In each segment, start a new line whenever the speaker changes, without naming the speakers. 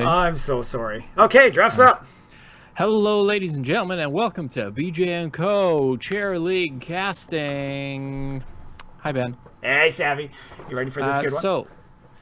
I'm so sorry. Okay, drafts up.
Hello, ladies and gentlemen, and welcome to BJ & Co. Chair League Casting. Hi, Ben.
Hey, Savvy. You ready for this good one?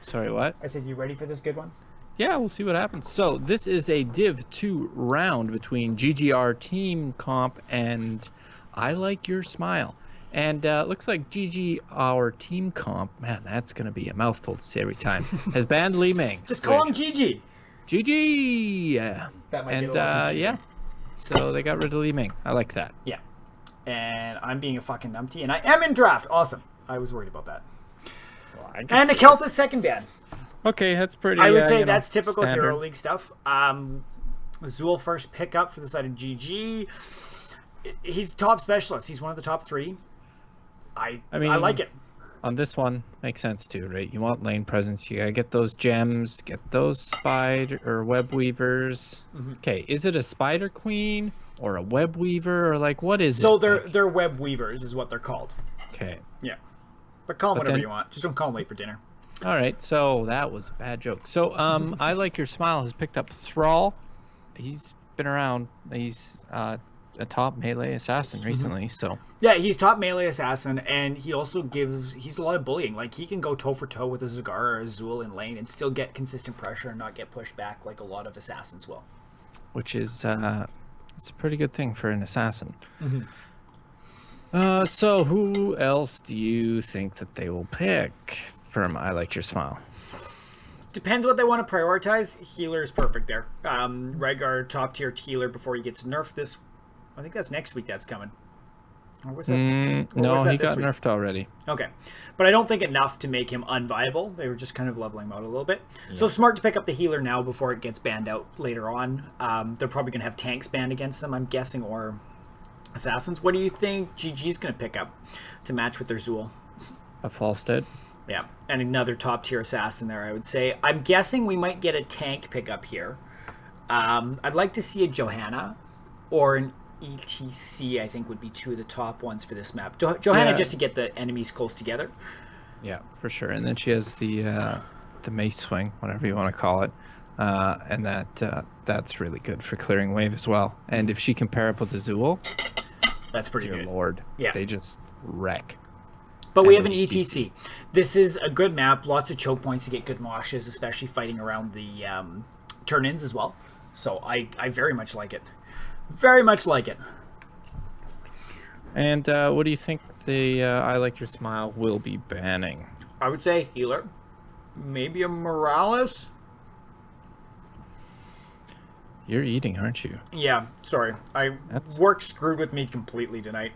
Sorry, what?
I said, you ready for this good one?
Yeah, we'll see what happens. So, this is a Div 2 round between GGR Team Comp and I Like Your Smile. And looks like GGR Team Comp, man, that's going to be a mouthful to say every time, has banned Li Ming.
Just call him Gigi.
GG! Yeah.
That might get a little confusing.
Yeah. So, they got rid of Li Ming. I like that.
Yeah. And I'm being a fucking numpty, and I am in draft. Awesome. I was worried about that.
Well,
and the Kelthus second ban.
Okay, that's pretty.
I would say that's typical
standard.
Hero League stuff. Zool first pickup for the side of GG. He's top specialist. He's one of the top three. I mean, I like it.
On this one, makes sense too, right? You want lane presence. You gotta get those gems, get those spider or web weavers. Okay, is it a spider queen or a web weaver or like what is it?
So they're web weavers is what they're called.
Okay.
Yeah, but call them whatever you want. Just don't call them late for dinner.
All right, so that was a bad joke. So I Like Your Smile has picked up Thrall. He's been around. He's a top melee assassin recently, so
yeah, he's top melee assassin, and he also he's a lot of bullying. Like he can go toe for toe with a Zagar or a Zool in lane and still get consistent pressure and not get pushed back like a lot of assassins will.
Which is it's a pretty good thing for an assassin. So who else do you think that they will pick from I Like Your Smile?
Depends what they want to prioritize. Healer is perfect there. Rhaegar, top tier healer before he gets nerfed this. I think that's next week that's coming. Or was that?
No, he got nerfed already.
Okay. But I don't think enough to make him unviable. They were just kind of leveling him out a little bit. Yeah. So smart to pick up the healer now before it gets banned out later on. They're probably going to have tanks banned against them, I'm guessing, or assassins. What do you think GG's going to pick up to match with their Zool?
A Falstead.
Yeah, and another top tier assassin there, I would say. I'm guessing we might get a tank pickup here. I'd like to see a Johanna or an ETC, I think would be two of the top ones for this map. Johanna just to get the enemies close together. Yeah,
for sure. And then she has the mace swing, whatever you want to call it. And that's really good for clearing wave as well. And if she can pair up with the Zool,
that's pretty good.
Lord. Yeah. They just wreck.
But we have an ETC. This is a good map. Lots of choke points to get good moshes, especially fighting around the turn-ins as well. So I very much like it. Very much like it.
And what do you think the I Like Your Smile will be banning?
I would say healer. Maybe a Morales.
You're eating, aren't you?
Yeah, sorry. Work screwed with me completely tonight.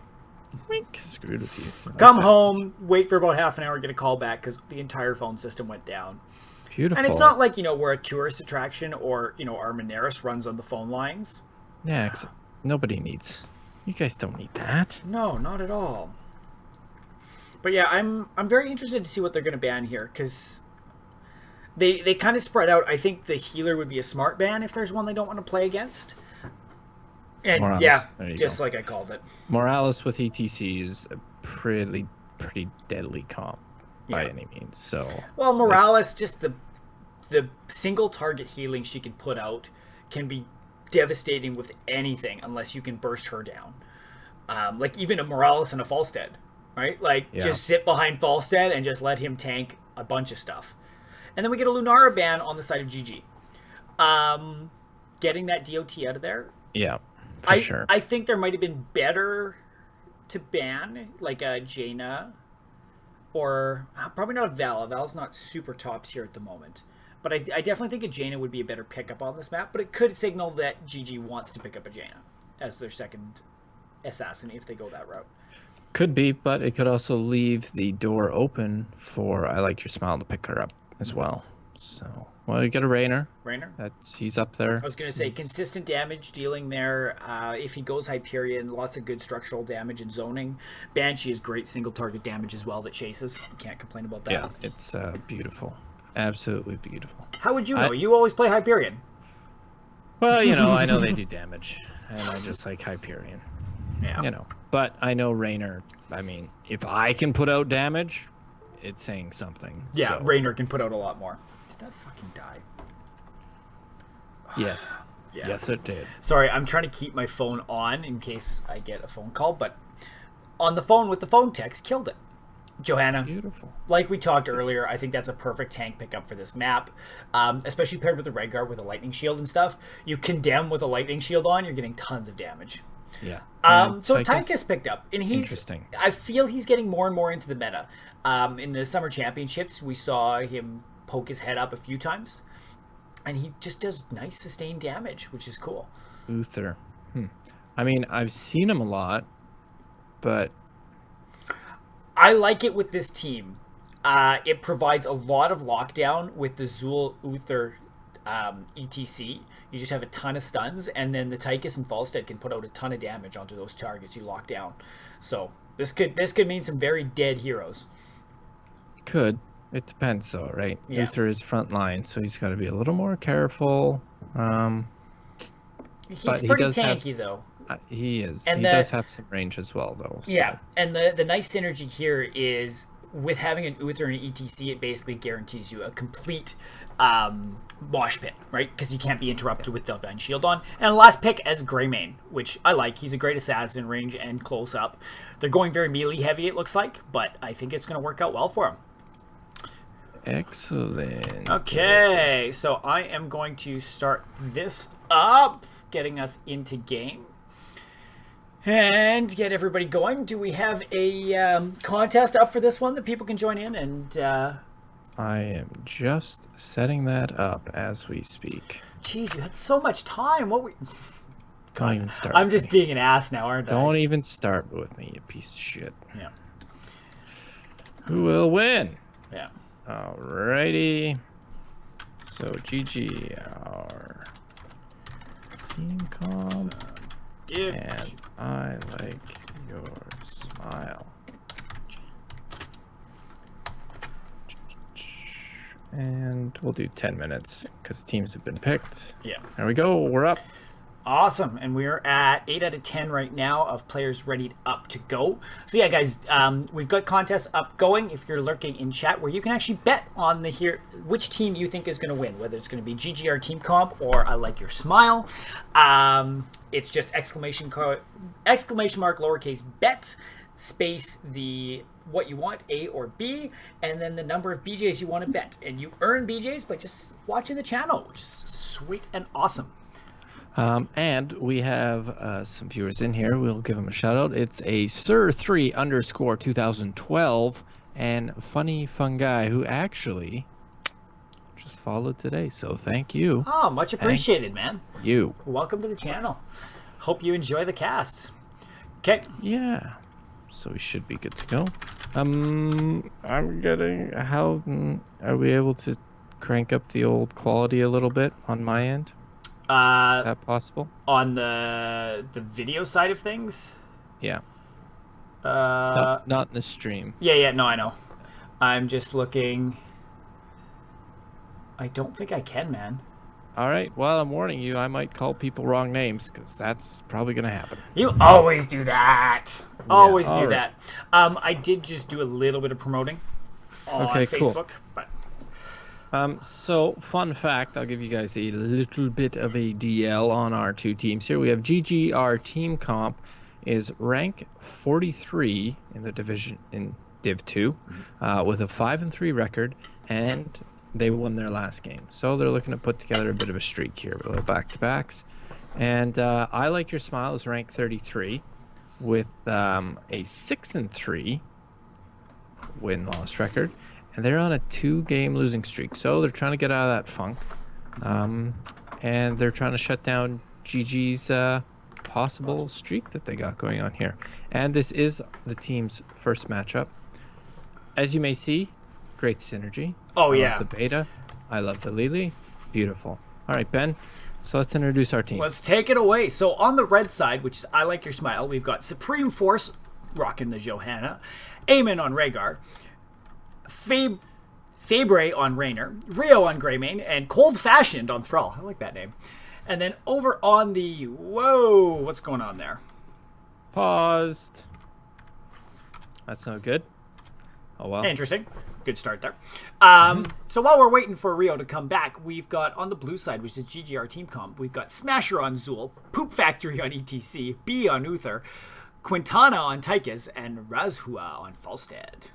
Wink, screwed with you.
Come home, wait for about half an hour, get a call back because the entire phone system went down.
Beautiful.
And it's not like, we're a tourist attraction or, our Moneris runs on the phone lines.
Yeah, nobody needs. You guys don't need that.
No, not at all. But yeah, I'm very interested to see what they're going to ban here because they kind of spread out. I think the healer would be a smart ban if there's one they don't want to play against. And Morales. Yeah, just like I called it.
Morales with ETC is a pretty deadly comp by any means. So
well, Morales, just the single target healing she can put out can be devastating with anything unless you can burst her down. Like even a Morales and a Falstead, right? Like just sit behind Falstead and just let him tank a bunch of stuff. And then we get a Lunara ban on the side of GG. Getting that DOT out of there.
Yeah. For sure.
I think there might have been better to ban, like a Jaina, or probably not a Val. Val's not super tops here at the moment. But I definitely think a Jaina would be a better pickup on this map, but it could signal that GG wants to pick up a Jaina as their second assassin if they go that route.
Could be, but it could also leave the door open for I Like Your Smile to pick her up as well. So, well, you get a Raynor. He's up there.
I was going to say, consistent damage dealing there. If he goes Hyperion, lots of good structural damage and zoning. Banshee is great single target damage as well that chases. You can't complain about that.
Yeah, it's beautiful. Absolutely beautiful.
How would you know? You always play Hyperion.
Well, I know they do damage, and I just like Hyperion. Yeah. But I know Raynor, I mean, if I can put out damage, it's saying something.
Yeah, so. Raynor can put out a lot more. Did that fucking die?
Yes.
Yeah.
Yes, it did.
Sorry, I'm trying to keep my phone on in case I get a phone call, but on the phone with the phone text, killed it. Johanna,
Beautiful.
like we talked earlier, I think that's a perfect tank pickup for this map, especially paired with the Red Guard with a lightning shield and stuff. You condemn with a lightning shield on, you're getting tons of damage.
Yeah.
So Tychus picked up, and he's
interesting.
I feel he's getting more and more into the meta. In the summer championships, we saw him poke his head up a few times, and he just does nice sustained damage, which is cool.
Uther. I mean, I've seen him a lot, but
I like it with this team. It provides a lot of lockdown with the Zul Uther ETC. You just have a ton of stuns, and then the Tychus and Falstead can put out a ton of damage onto those targets you lock down. So this could mean some very dead heroes.
Could. It depends, though, right?
Yeah.
Uther is front line, so he's got to be a little more careful.
He's pretty tanky, though.
He is.
And
he does have some range as well, though. So.
Yeah, and the nice synergy here is with having an Uther and an ETC, it basically guarantees you a complete mosh pit, right? Because you can't be interrupted with Divine Shield on. And last pick as Greymane, which I like. He's a great assassin range and close up. They're going very melee heavy, it looks like, but I think it's going to work out well for him.
Excellent.
Okay, so I am going to start this up, getting us into game. And get everybody going. Do we have a contest up for this one that people can join in? And
I am just setting that up as we speak.
Jeez, you had so much time. What were?
Don't even start.
I'm just being an ass now, aren't I?
Don't even start with me, you piece of shit.
Yeah.
Who will win?
Yeah.
Alrighty. So GG, our team comp. And I like your smile. And we'll do 10 minutes because teams have been picked.
Yeah.
There we go. We're up.
Awesome. And we're at 8 out of 10 right now of players ready up to go. So yeah, guys, we've got contests up going if you're lurking in chat where you can actually bet on which team you think is going to win, whether it's going to be GGR Team Comp or I Like Your Smile. It's just exclamation mark lowercase bet space the what you want, A or B, and then the number of BJs you want to bet. And you earn BJs by just watching the channel, which is sweet and awesome.
And we have some viewers in here. We'll give them a shout out. It's a Sir3_2012 and Funny Fun Guy who actually just followed today. So thank you.
Oh, much appreciated, man.
You.
Welcome to the channel. Hope you enjoy the cast. Okay.
Yeah. So we should be good to go. I'm getting how are we able to crank up the old quality a little bit on my end? Is that possible?
On the video side of things?
Yeah. Not in the stream.
Yeah, no, I know. I'm just looking. I don't think I can, man.
All right. Well, I'm warning you. I might call people wrong names because that's probably going to happen.
You always do that. Always do
right.
that. I did just do a little bit of promoting on Facebook,
cool.
but.
So, fun fact, I'll give you guys a little bit of a DL on our two teams here. We have GGR Team Comp is rank 43 in the division in Div 2 with a 5-3 record, and they won their last game. So they're looking to put together a bit of a streak here, a little back-to-backs. And I Like Your Smile is rank 33 with a 6-3 win-loss record. And they're on a 2-game losing streak. So they're trying to get out of that funk. And they're trying to shut down GG's possible streak that they got going on here. And this is the team's first matchup. As you may see, great synergy.
Oh,
I
yeah.
love the beta. I love the Lily. Beautiful. All right, Ben. So let's introduce our team.
Let's take it away. So on the red side, which is I Like Your Smile, we've got Supreme Force rocking the Johanna, Eamon on Rhaegar, Fabre on Raynor, Rio on Greymane, and Cold Fashioned on Thrall. I like that name. And then over on the... Whoa! What's going on there?
Paused. That's no good. Oh, well.
Interesting. Good start there. So while we're waiting for Rio to come back, we've got on the blue side, which is GGR Team Comp, we've got Smasher on Zool, Poop Factory on ETC, B on Uther, Quintana on Tychus, and Razhua on Falstad.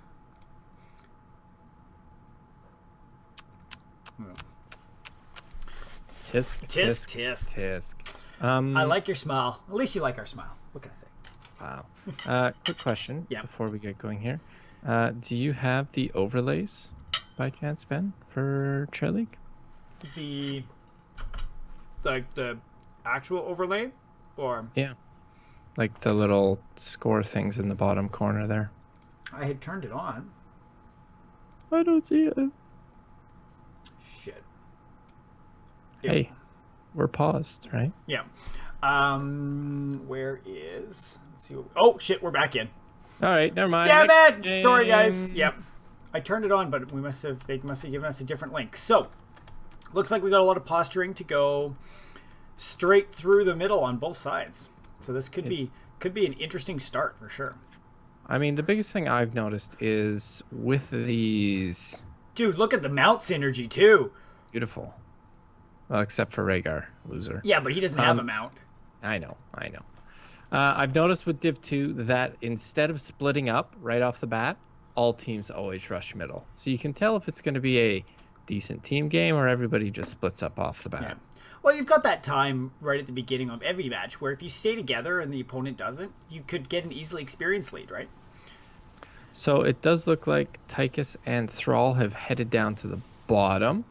Tisk,
Tisk,
tisk,
tisk.
tisk.
I like your smile. At least you like our smile. What can I say?
Wow. Quick question before we get going here. Do you have the overlays by chance, Ben, for Chair League?
The actual overlay, or
yeah, like the little score things in the bottom corner there.
I had turned it on.
I don't see it.
Shit.
Hey, we're paused, right?
Yeah. Where is? Let's see. Oh shit, we're back in.
All right, never mind.
Damn
Next
it!
game.
Sorry, guys. Yep. I turned it on, but they must have given us a different link. So, looks like we got a lot of posturing to go straight through the middle on both sides. So this could be an interesting start for sure.
I mean, the biggest thing I've noticed is with these.
Dude, look at the mount synergy too.
Beautiful. Well, except for Rhaegar, loser.
Yeah, but he doesn't have a mount.
I know. I've noticed with Div 2 that instead of splitting up right off the bat, all teams always rush middle. So you can tell if it's going to be a decent team game or everybody just splits up off the bat.
Yeah. Well, you've got that time right at the beginning of every match where if you stay together and the opponent doesn't, you could get an easily experienced lead, right?
So it does look like Tychus and Thrall have headed down to the bottom,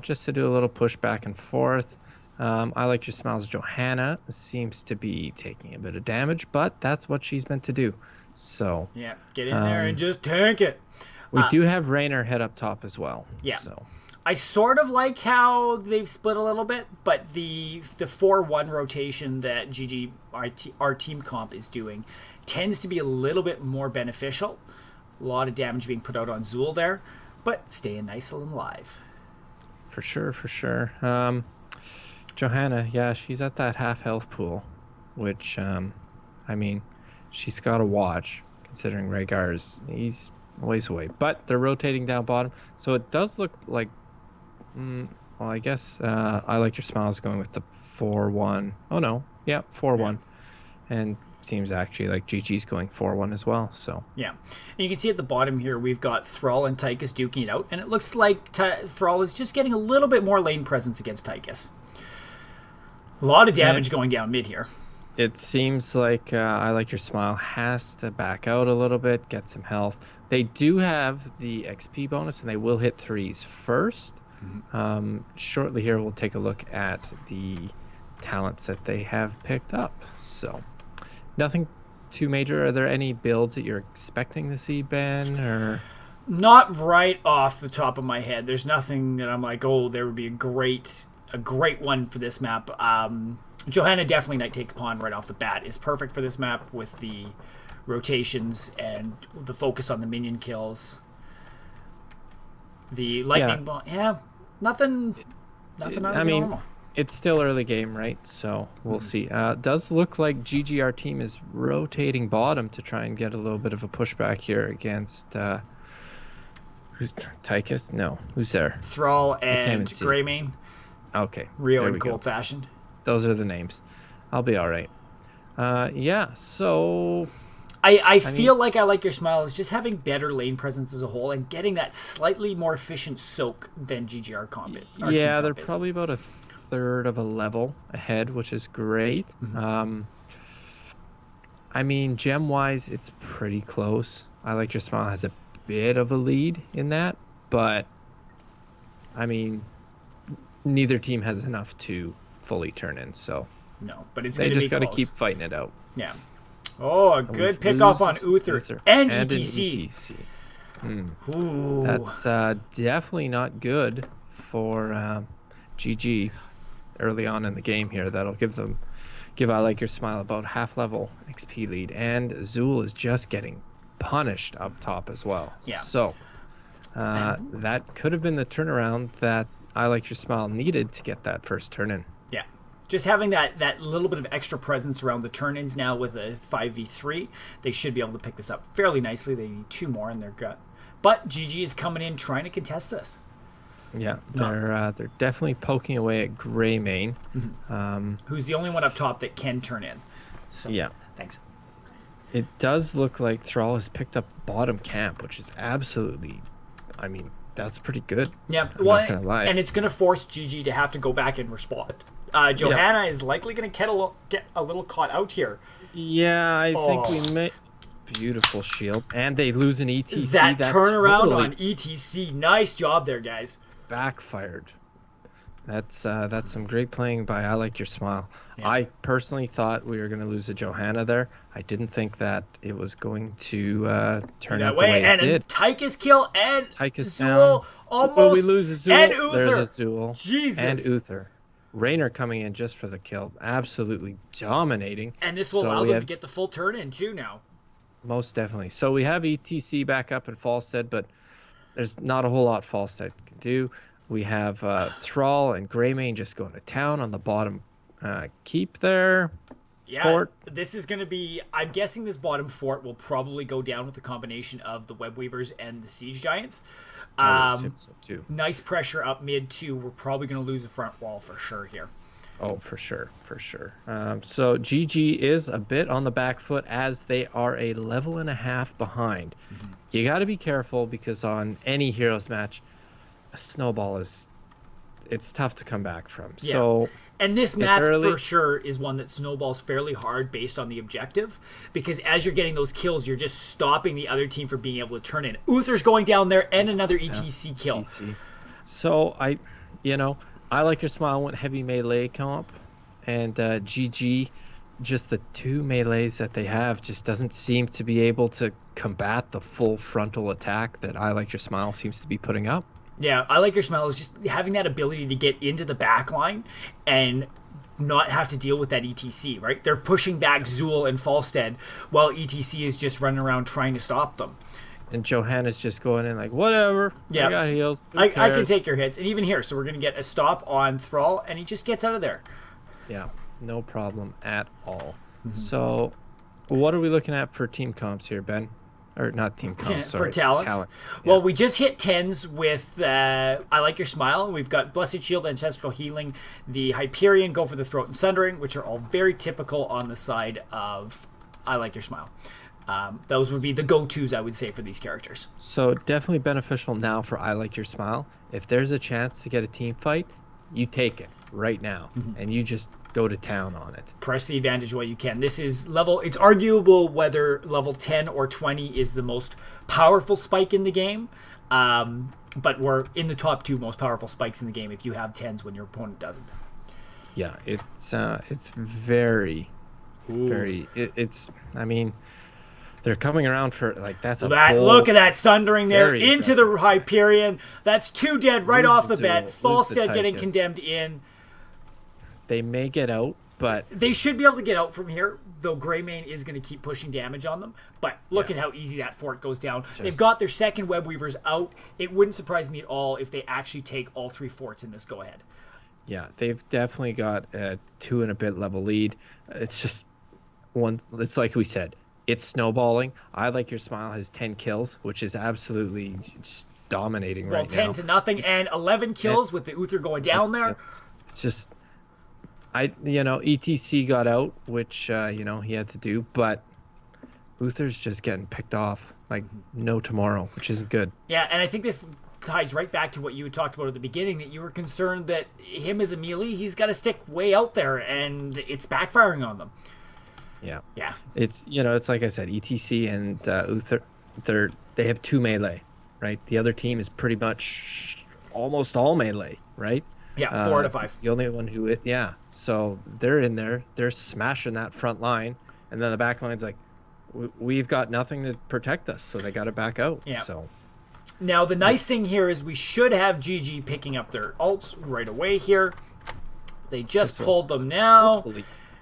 just to do a little push back and forth. I like your smiles. Johanna seems to be taking a bit of damage, but that's what she's meant to do. So
yeah, get in there and just tank it.
We do have Raynor head up top as well.
Yeah.
So
I sort of like how they've split a little bit, but the 4-1 rotation that our team comp is doing tends to be a little bit more beneficial. A lot of damage being put out on Zool there, but staying nice and alive.
For sure. Johanna, yeah, she's at that half health pool, which, she's got to watch, considering Rhaegar's, he's a ways away. But they're rotating down bottom, so it does look like, I guess I like your smiles going with the 4-1. Oh, no, yeah, 4-1. Yeah. And seems actually like GG's going 4-1 as well, so.
Yeah, and you can see at the bottom here, we've got Thrall and Tychus duking it out, and it looks like Thrall is just getting a little bit more lane presence against Tychus. A lot of damage going down mid here.
It seems like I like your smile has to back out a little bit, get some health. They do have the XP bonus, and they will hit 3s first. Shortly here, we'll take a look at the talents that they have picked up. So, nothing too major. Are there any builds that you're expecting to see, Ben? Or
not right off the top of my head. There's nothing that I'm like, oh, there would be a great one for this map. Johanna definitely Night Takes Pawn right off the bat is perfect for this map with the rotations and the focus on the minion kills. The lightning bomb, nothing out of normal.
It's still early game, right? So we'll see. Does look like GGR team is rotating bottom to try and get a little bit of a pushback here against who's Tychus? No, who's there?
Thrall and Greymane.
Okay.
Rio and Cold Fashioned.
Those are the names. I'll be all right. So
I feel like I like your smile is just having better lane presence as a whole and getting that slightly more efficient soak than GGR comp.
Yeah, they're probably about a third of a level ahead, which is great. Gem wise, it's pretty close. I like your smile has a bit of a lead in that, but neither team has enough to fully turn in, so
no, but they
just got to keep fighting it out.
Yeah. Oh, a good pickoff on Uther and ETC.
Ooh. That's definitely not good for GG early on in the game here. That'll give I Like Your Smile about half level XP lead, and Zool is just getting punished up top as well.
Yeah.
So that could have been the turnaround that I Like Your Smile needed to get that first turn in.
Yeah. Just having that little bit of extra presence around the turn-ins now with a 5v3, they should be able to pick this up fairly nicely. They need 2 more in their gut. But GG is coming in trying to contest this.
Yeah, they're definitely poking away at Greymane.
Who's the only one up top that can turn in. So,
Yeah.
thanks.
It does look like Thrall has picked up bottom camp, which is absolutely, I mean, that's pretty good.
Yeah,
I'm not gonna lie.
and it's going to force GG to have to go back and respond. Johanna is likely going to get a little caught out here.
Yeah, I think we may. Beautiful shield, and they lose an ETC.
That turnaround
totally
on ETC, nice job there, guys.
backfired. That's some great playing by I Like Your Smile.
Yeah.
I personally thought we were going to lose a Johanna there. I didn't think that it was going to turn out the way it did.
Tychus kill and
Tychus
Zool
down.
almost.
Well, we lose a Zool.
And Uther.
There's a Zool.
Jesus.
And Uther. Raynor coming in just for the kill. Absolutely dominating.
And this will allow them to get the full turn in too now.
Most definitely. So we have ETC back up in Falstead, but there's not a whole lot Falstead can do. We have Thrall and Greymane just going to town on the bottom keep there.
Yeah,
fort.
This is going to be... I'm guessing this bottom fort will probably go down with the combination of the Web Weavers and the Siege Giants.
I would assume so too.
Nice pressure up mid too. We're probably going to lose the front wall for sure here.
Oh, for sure, for sure. So GG is a bit on the back foot as they are a level and a half behind. Mm-hmm. You got to be careful because on any Heroes match, a snowball it's tough to come back from. Yeah. So
and this map for sure is one that snowballs fairly hard based on the objective, because as you're getting those kills, you're just stopping the other team from being able to turn in. Uther's going down there and another ETC kill.
ETC. So I Like Your Smile went heavy melee comp, and GG, just the two melees that they have just doesn't seem to be able to combat the full frontal attack that I Like Your Smile seems to be putting up.
Yeah, I Like Your Smile is just having that ability to get into the back line and not have to deal with that ETC, right? They're pushing back Zool and Falstead while ETC is just running around trying to stop them.
And Johanna's just going in like, whatever, I got heals.
I can take your hits. And even here, so we're going to get a stop on Thrall, and he just gets out of there.
Yeah, no problem at all. Mm-hmm. So what are we looking at for team comps here, Ben? Or not team comps, sorry.
For talents.
Talent.
Well, we just hit 10s with I Like Your Smile. We've got Blessed Shield, Ancestral Healing, the Hyperion, Go for the Throat, and Sundering, which are all very typical on the side of I Like Your Smile. Those would be the go-tos, I would say, for these characters.
So definitely beneficial now for I Like Your Smile. If there's a chance to get a team fight, you take it right now, and you just go to town on it.
Press the advantage while you can. This is level... It's arguable whether level 10 or 20 is the most powerful spike in the game, but we're in the top two most powerful spikes in the game if you have 10s when your opponent doesn't.
Yeah, it's very, very... It's... I mean... They're coming around for, like, that's a bold,
look at that Sundering there into
aggressive.
the Hyperion. That's two dead right off the bat. Falstead getting
Tychus.
condemned in.
They may get out, but...
They should be able to get out from here, though Greymane is going to keep pushing damage on them. But look at how easy that fort goes down. They've got their second Web Weavers out. It wouldn't surprise me at all if they actually take all three forts in this go-ahead.
Yeah, they've definitely got a 2 and a bit level lead. It's just one... It's like we said. It's snowballing. I Like Your Smile has 10 kills, which is absolutely just dominating right now.
10 to nothing and 11 kills with the Uther going down there.
It's just, ETC got out, which, he had to do, but Uther's just getting picked off like no tomorrow, which isn't good.
Yeah, and I think this ties right back to what you had talked about at the beginning, that you were concerned that him as a melee, he's got to stick way out there, and it's backfiring on them.
Yeah. It's it's like I said, ETC and Uther, they have 2 melee, right? The other team is pretty much almost all melee, right?
Yeah, 4 out of 5.
The only one who so they're in there, they're smashing that front line, and then the back line's like, we've got nothing to protect us, so they got to back out.
Yeah.
So
now the nice thing here is we should have GG picking up their ults right away here. They just pulled them now.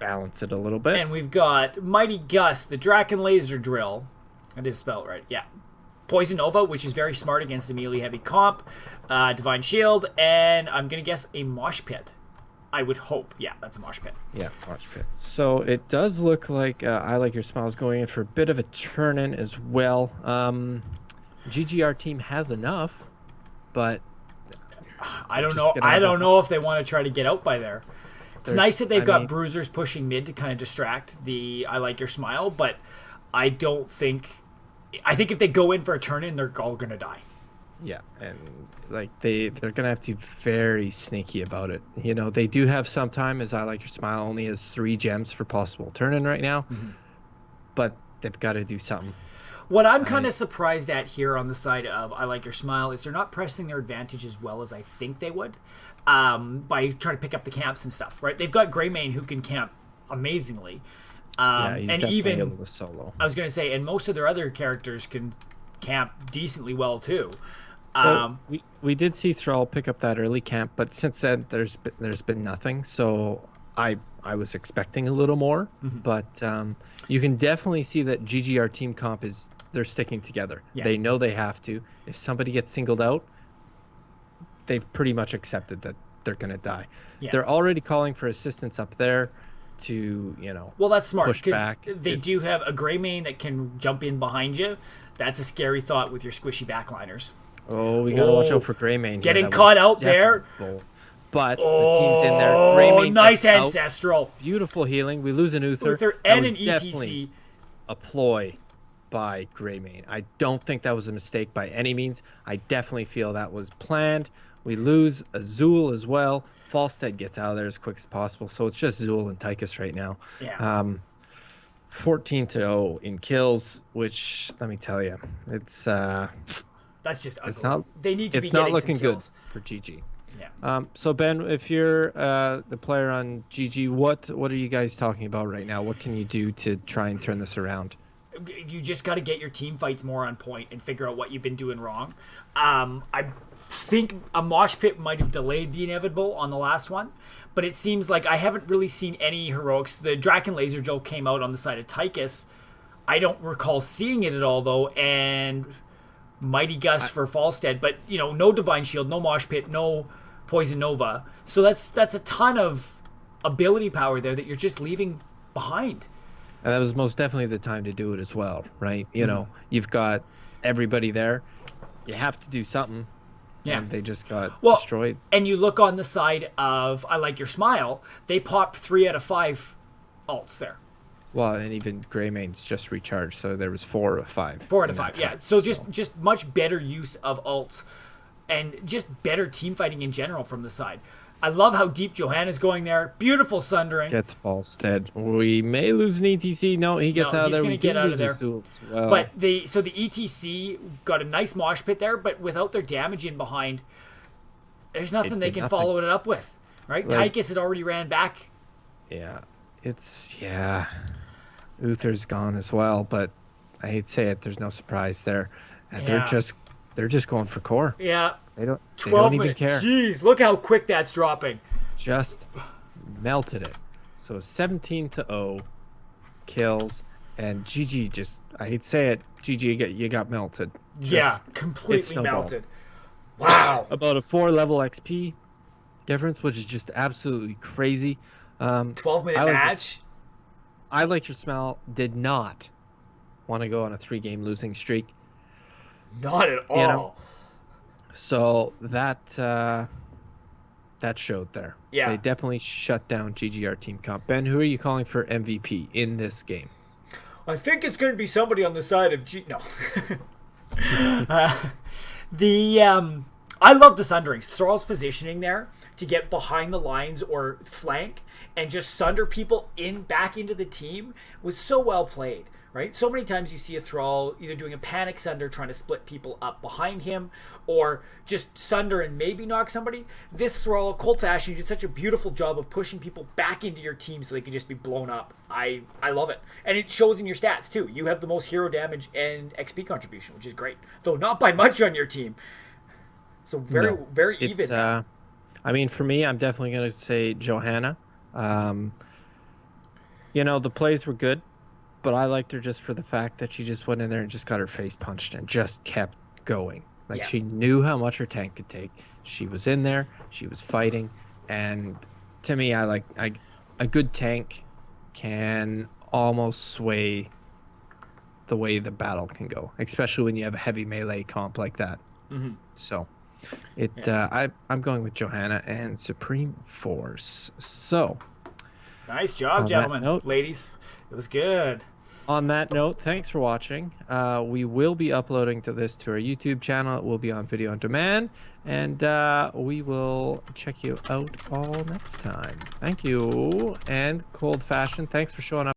Balance it a little bit.
And we've got Mighty Gust, the Draken Laser Drill. That is spelled right, yeah. Poison Nova, which is very smart against a melee heavy comp. Divine Shield, and I'm going to guess a Mosh Pit. I would hope. Yeah, that's a Mosh Pit.
Yeah, Mosh Pit. So it does look like I Like Your Smile is going in for a bit of a turn-in as well. GGR team has enough, but
I
they're
don't
just
know.
gonna
I
have
don't know if they want to try to get out by there. It's nice that they've
I
got
mean,
bruisers pushing mid to kind of distract the I like your smile, but I don't think. I think if they go in for a turn in, they're all gonna die.
yeah, and like they're gonna have to be very sneaky about it. You know, they do have some time, as I like your smile only has 3 gems for possible turn in right now, but they've got to do something.
What I'm kind
I
of surprised at here on the side of I like your smile is they're not pressing their advantage as well as I think they would, by trying to pick up the camps and stuff. Right? They've got Greymane who can camp amazingly,
Yeah, he's
and
definitely
even
able to solo.
I was going to say, and most of their other characters can camp decently well too.
Well,
Um,
we did see Thrall pick up that early camp, but since then there's been nothing. So I was expecting a little more, but you can definitely see that GGR team comp is they're sticking together.
yeah,
They know they have to. If somebody gets singled out, they've pretty much accepted that they're gonna die.
yeah.
They're already calling for assistance up there to,
Well, that's smart
push
because
back.
they do have a Greymane that can jump in behind you. That's a scary thought with your squishy backliners.
Oh, we gotta watch
Oh,
out for Greymane here.
getting
That was
caught out there.
definitely bold. But the team's in there.
Oh,
Greymane
nice
gets out.
ancestral.
Beautiful healing. We lose an Uther.
Uther
That
and
was
an
definitely
ETC.
a ploy by Greymane. I don't think that was a mistake by any means. I definitely feel that was planned. We lose Azul as well. Falstead gets out of there as quick as possible. So it's just Zul and Tychus right now.
Yeah.
14-0 in kills, which let me tell you, it's
That's just ugly.
it's not
They need to be
it's not
getting
looking
some
good
kills.
for GG.
Yeah.
So Ben, if you're the player on GG, what are you guys talking about right now? What can you do to try and turn this around?
You just got to get your team fights more on point and figure out what you've been doing wrong. I think a mosh pit might have delayed the inevitable on the last one, but it seems like I haven't really seen any heroics. The Draken Laser joke came out on the side of Tychus. I don't recall seeing it at all though, and Mighty Gust for Falstead, but no Divine Shield, no mosh pit, no Poison Nova. So that's a ton of ability power there that you're just leaving behind.
And that was most definitely the time to do it as well, right? You've got everybody there. You have to do something.
Yeah.
And they just got
Well,
destroyed.
and you look on the side of I like your smile, they popped 3 out of 5 alts there.
Well, and even Greymane's just recharged, so there was 4 of 5.
4 out of 5, yeah. So just much better use of alts and just better team fighting in general from the side. I love how deep Johanna's going there. Beautiful sundering.
Gets Falstead. We may lose an ETC. No, he gets out of
he's
there.
gonna
We
get
do
out of
lose
there.
Azul as well.
But the ETC got a nice mosh pit there, but without their damage in behind, there's nothing they can follow it up with. Right? Tychus had already ran back.
Yeah. Uther's gone as well, but I hate to say it, there's no surprise there. And they're just going for core.
Yeah.
They don't
12
even care.
Jeez, look how quick that's dropping.
Just melted it. So 17-0 kills, and GG just, I hate to say it, GG, you got melted.
Completely melted. Wow.
About a 4-level XP difference, which is just absolutely crazy.
12-minute match.
I like your smell. Did not want to go on a 3-game losing streak.
Not at all.
So that showed there.
Yeah.
They definitely shut down GGR Team Comp. Ben, who are you calling for MVP in this game?
I think it's going to be somebody on the side of No. I love the sunderings. Thrall's positioning there to get behind the lines or flank and just sunder people back into the team was so well played. Right? So many times you see a Thrall either doing a panic sunder trying to split people up behind him or just sunder and maybe knock somebody. This Thrall, Cold Fashion, did such a beautiful job of pushing people back into your team so they can just be blown up. I love it. And it shows in your stats too. You have the most hero damage and XP contribution, which is great. Though not by much on your team. So very even.
I mean, for me, I'm definitely going to say Johanna. The plays were good. But I liked her just for the fact that she just went in there and just got her face punched and just kept going. She knew how much her tank could take. She was in there. She was fighting. And to me, a good tank can almost sway the way the battle can go, especially when you have a heavy melee comp like that.
Mm-hmm.
So I'm going with Johanna and Supreme Force. So
Nice job,
on that
gentlemen,
note,
ladies. It was good.
thanks for watching. We will be uploading to our YouTube channel. It will be on video on demand, and we will check you out all next time. Thank you, and Cold Fashion, thanks for showing up.